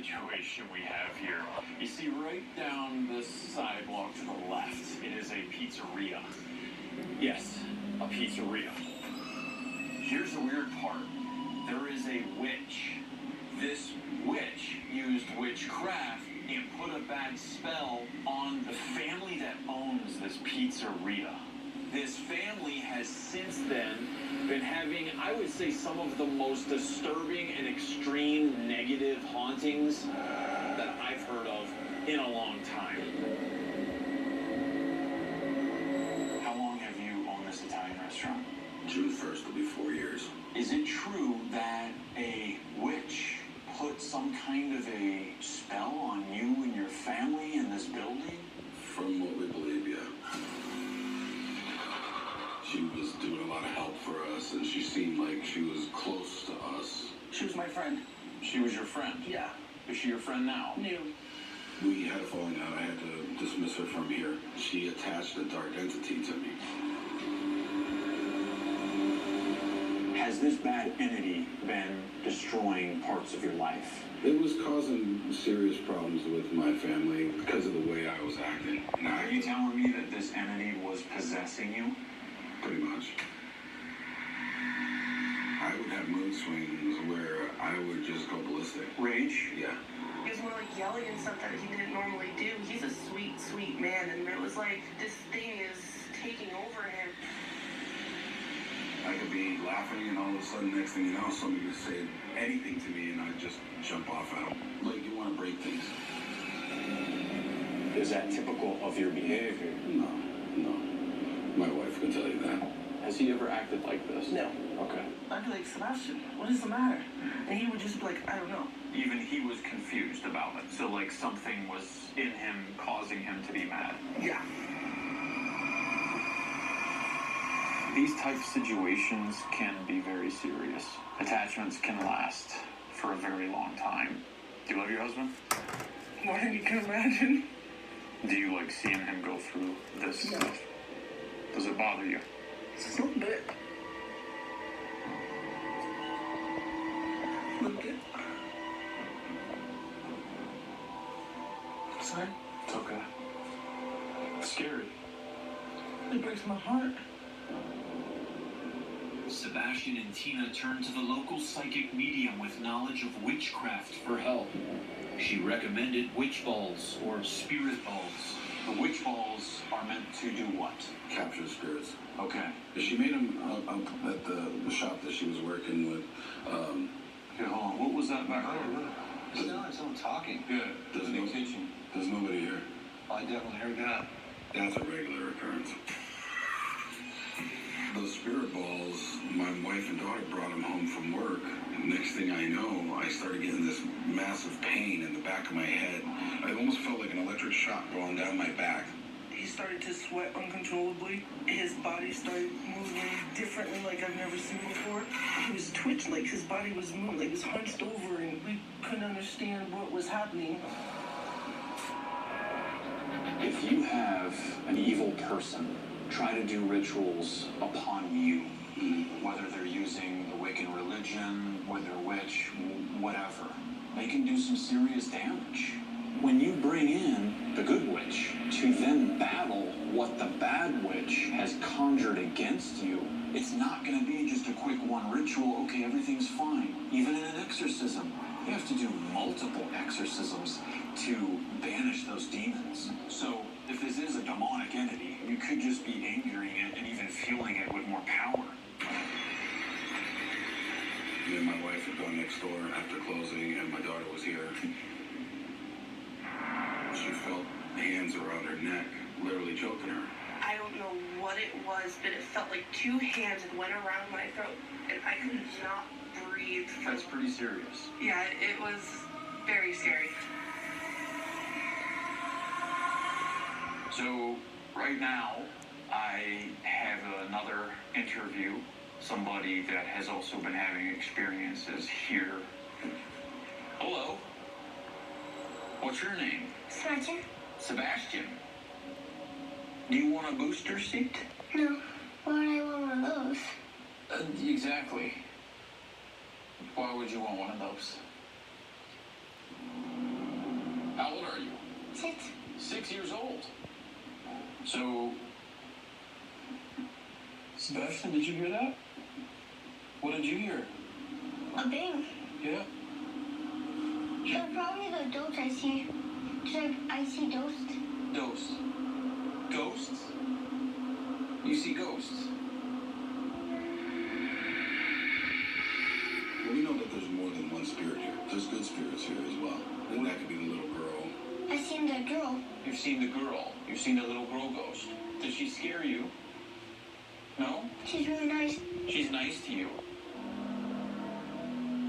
situation we have here. You see, right down this sidewalk to the left, it is a pizzeria. Yes, a pizzeria. Here's the weird part. There is a witch. This witch used witchcraft and put a bad spell on the family that owns this pizzeria. This family has since then been having, I would say, some of the most disturbing and extreme negative hauntings that I've heard of in a long time. How long have you owned this Italian restaurant? June 1st will be 4 years. Is it true that a witch put some kind of a spell on you and your family in this building? From what we believe, yeah. She was doing a lot of help for us, and she seemed like she was close to us. She was my friend. She was your friend? Yeah. Is she your friend now? New. We had a falling out. I had to dismiss her from here. She attached a dark entity to me. Has this bad entity been destroying parts of your life? It was causing serious problems with my family because of the way I was acting. Now, are you telling me that this entity was possessing you? Pretty much. I would have mood swings where I would just go ballistic. Rage? Yeah. He was more like yelling and stuff that he didn't normally do. He's a sweet, sweet man, and it was like this thing is taking over him. I could be laughing, and all of a sudden, next thing you know, somebody would say anything to me, and I'd just jump off at them. Like, you want to break things. Is that typical of your behavior? No. My wife can tell you that. Has he ever acted like this? No. Okay. I'd be like, Sebastian, what is the matter? And he would just be like, I don't know. Even he was confused about it. So, like, something was in him causing him to be mad. Yeah. These type situations can be very serious. Attachments can last for a very long time. Do you love your husband? More than you can imagine. Do you like seeing him go through this No. stuff? Does it bother you? Just a little bit. A little bit. Sorry. It's okay. It's scary. It breaks my heart. Sebastian and Tina turned to the local psychic medium with knowledge of witchcraft for help. She recommended witch balls or spirit balls. The witch balls are meant to do what? Capture spirits. Okay. She made them up at the shop that she was working with. Okay, hold on. What was that about? It sounded like someone talking. Yeah. There's in the no- kitchen. There's nobody here. I definitely heard that. That's a regular occurrence. Those spirit balls, my wife and daughter brought them home from work. Next thing I know, I started getting this massive pain in the back of my head. I almost felt like an electric shock going down my back. He started to sweat uncontrollably. His body started moving differently like I've never seen before. He was twitched, like his body was moving, like he was hunched over, and we couldn't understand what was happening. If you have an evil person try to do rituals upon you, whether they're using the Wiccan religion, whether they're witch, whatever, they can do some serious damage. When you bring in the good witch to then battle what the bad witch has conjured against you, it's not going to be just a quick one ritual, okay, everything's fine. Even in an exorcism, you have to do multiple exorcisms to banish those demons. So if this is a demonic entity, you could just be angering it and even fueling it with more power. Me and my wife had gone next door after closing, and my daughter was here. She felt hands around her neck, literally choking her. I don't know what it was, but it felt like two hands went around my throat, and I could not breathe. That's pretty serious. Yeah, it was very scary. So right now, I have another interview, somebody that has also been having experiences here. Hello. What's your name? Sebastian? Sebastian. Do you want a booster seat? No. Why would I want one of those? Exactly. Why would you want one of those? are you? 6. 6 years old. So, Sebastian, did you hear that? What did you hear? A bang. Yeah. So probably the ghosts I see. So I see ghosts. Ghosts. Ghosts? You see ghosts? Well, we know that there's more than one spirit here. There's good spirits here as well. And that could be the little girl. I seen the girl. You've seen the girl. You've seen the little girl ghost. Did she scare you? No? She's really nice. She's nice to you.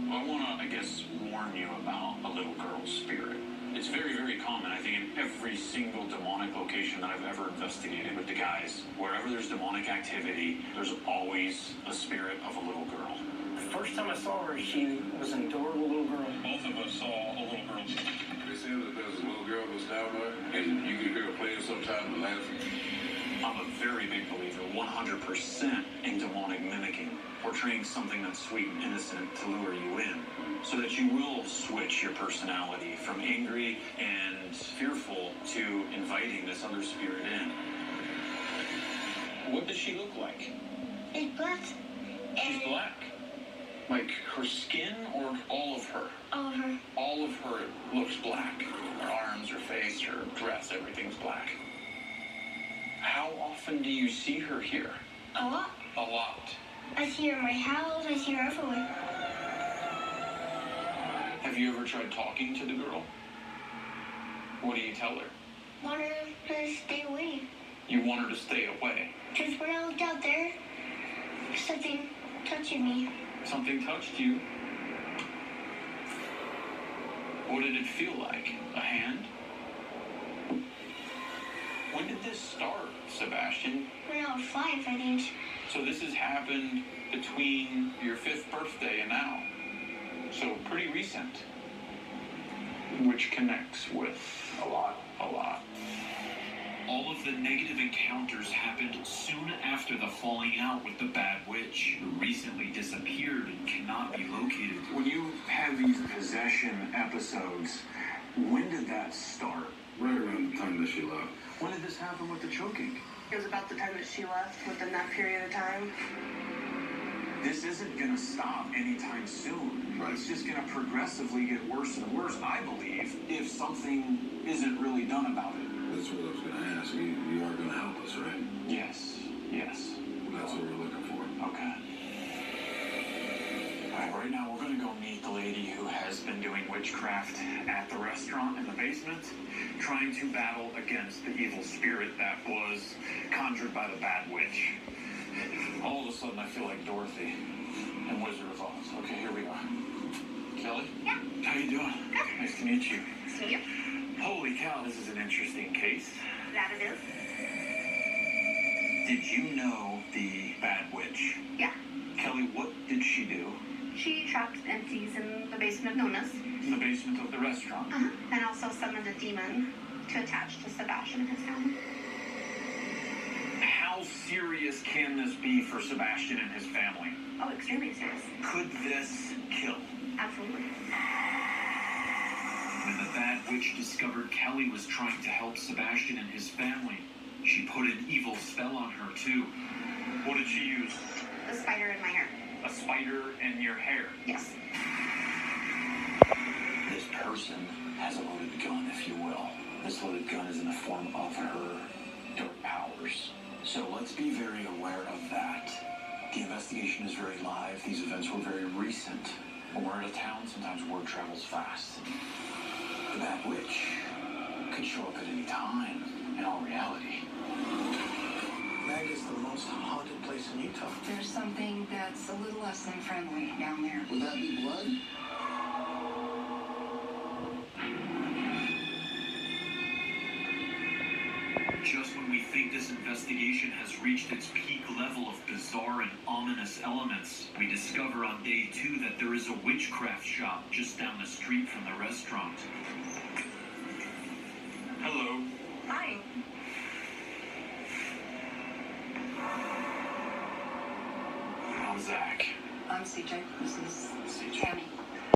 I want to, I guess, warn you about a little girl's spirit. It's very, very common, I think, in every single demonic location that I've ever investigated with the guys. Wherever there's demonic activity, there's always a spirit of a little girl. The first time I saw her, she was an adorable little girl. Both of us saw a little girl. They say that there's a little girl that's down there, and you can hear her playing sometimes and laughing. I'm a very big believer, 100% in demonic mimicking, portraying something that's sweet and innocent to lure you in, so that you will switch your personality from angry and fearful to inviting this other spirit in. What does she look like? It's black. She's black. Like her skin or all of her? All of her. All of her looks black. Her arms, her face, her dress, everything's black. How often do you see her here? A lot. A lot. I see her in my house. I see her everywhere. Have you ever tried talking to the girl? What do you tell her? Want her to stay away. You want her to stay away. Because when I looked out there, something touching me. Something touched you. What did it feel like? A hand? When did this start, Sebastian? When I was 5, I think. So this has happened between your 5th birthday and now. So pretty recent. Which connects with a lot. All of the negative encounters happened soon after the falling out with the Bad Witch, who recently disappeared and cannot be located. When you have these possession episodes, when did that start? Right around the time that she left. When did this happen with the choking? It was about the time that she left, within that period of time. This isn't going to stop anytime soon. Right. It's just going to progressively get worse and worse, I believe, if something isn't really done about it. That's what I was going to ask. You are going to help us, right? Yes. That's what we're looking for. Okay. All right, right now we're going to go meet the lady who has been doing witchcraft at the restaurant in the basement, trying to battle against the evil spirit that was conjured by the Bad Witch. All of a sudden, I feel like Dorothy in Wizard of Oz. Okay, here we are. Kelly? Yeah. How you doing? Good. Nice to meet you. Nice to meet you. Holy cow, this is an interesting case. That it is? Did you know the Bad Witch? Yeah. Kelly, what did she do She trapped entities in the basement of Nona's. in the basement of the restaurant? And also summoned a demon to attach to Sebastian and his family. How serious can this be for Sebastian and his family? Oh, extremely serious. Could this kill? Absolutely. When the Bad Witch discovered Kelly was trying to help Sebastian and his family, she put an evil spell on her too. What did she use? The spider in my hair. A spider in your hair. Yes. This person has a loaded gun, if you will. This loaded gun is in the form of her dark powers. So let's be very aware of that. The investigation is very live. These events were very recent. When we're in a town, sometimes word travels fast. The Bad Witch could show up at any time, in all reality. Mag is the most haunted place in Utah. There's something that's a little less than friendly down there. Would that be blood? Just when we think this investigation has reached its peak level of bizarre and ominous elements, we discover on day 2 that there is a witchcraft shop just down the street from the restaurant. Hello. Hi. I'm Zach. I'm CJ. This is CJ. Tammy.